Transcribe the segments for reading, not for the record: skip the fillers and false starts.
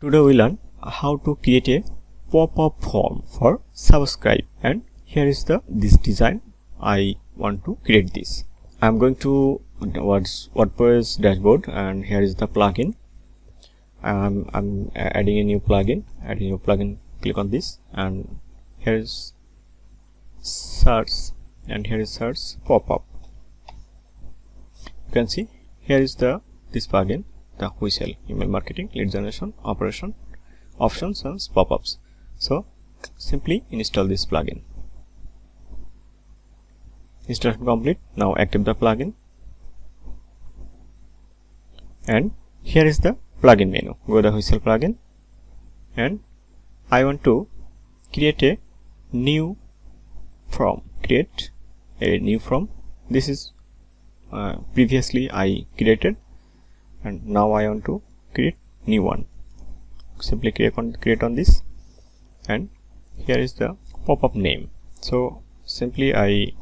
Today we learn how to create a pop-up form for subscribe, and here is this design. I want to create this. I'm going to WordPress dashboard, and here is the plugin. I'm adding a new plugin. Click on this, and here is search, and here is search pop-up. You can see here is this plugin, the whistle, email marketing, lead generation, operation, options, and pop-ups. So simply install this plugin. Installation complete. Now active the plugin, and here is the plugin menu. Go to the whistle plugin, and I want to create a new form. Create a new form. This is previously I created, and now I want to create new one. Simply create on this, and here is the pop-up name. So simply I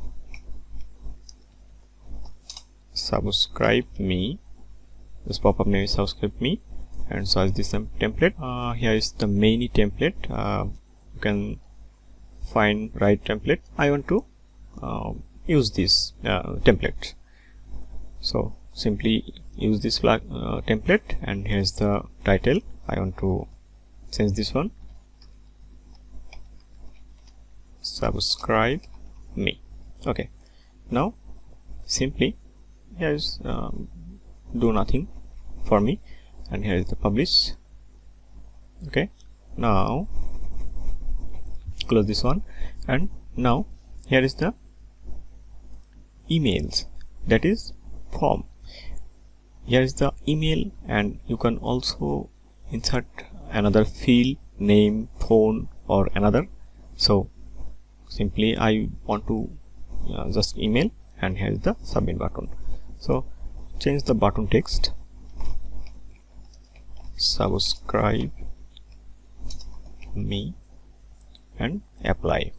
subscribe me. This pop-up name is subscribe me, and so is this template. Here is the main template. You can find right template. I want to use this template, so simply use this template, and here's the title. I want to change this one, subscribe me. Okay, now simply here is do nothing for me, and here is the publish. Okay, now close this one, and now here is the emails, that is form. Here is the email, and you can also insert another field, name, phone, or another. So simply I want to just email, and here is the submit button. So change the button text, subscribe me, and apply.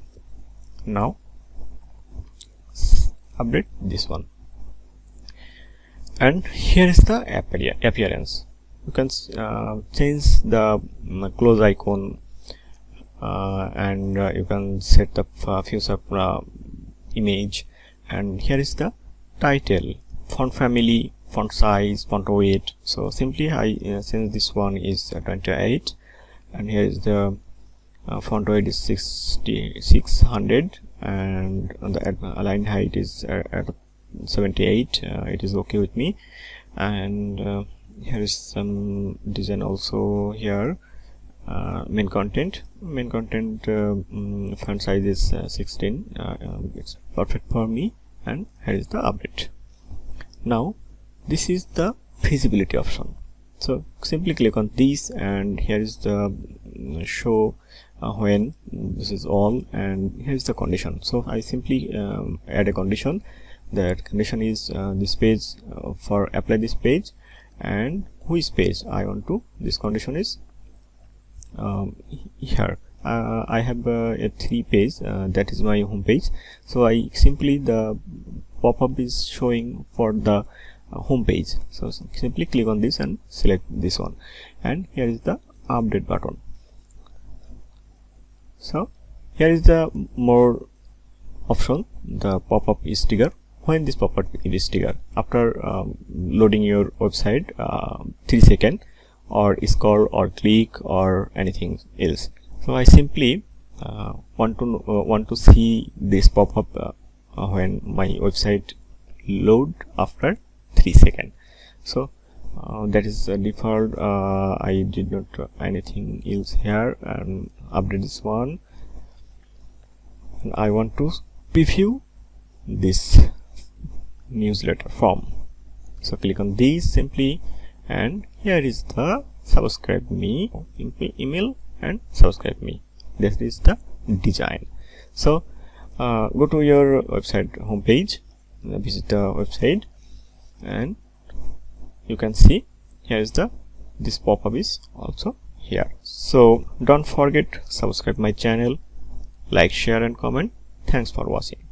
Now update this one, and here is the appearance. You can change the close icon, and you can set the future image, and here is the title, font family, font size, font weight. So simply I since this one is 28, and here is the font weight is 600, and the align height is at 78. It is okay with me, and here is some design also here. Main content font size is 16. It's perfect for me, and here is the update. Now this is the visibility option. So simply click on this, and here is the show when. This is all, and here is the condition. So I simply add a condition. That condition is this page, for apply this page, and which page I want to. This condition is here. I have a 3 page, that is my home page. So I simply the pop-up is showing for the home page. So simply click on this and select this one, and here is the update button. So here is the more option. The pop-up is trigger. When this pop-up is trigger after loading your website, 3 seconds, or scroll or click or anything else. So I simply want to see this pop-up when my website load after 3 seconds. So that is default. I did not anything else here, and update this one, and I want to preview this newsletter form. So click on this simply, and here is the subscribe me email, and subscribe me. This is the design. So go to your website homepage, visit the website, and you can see here is this pop-up is also here. So don't forget, subscribe my channel, like, share, and comment. Thanks for watching.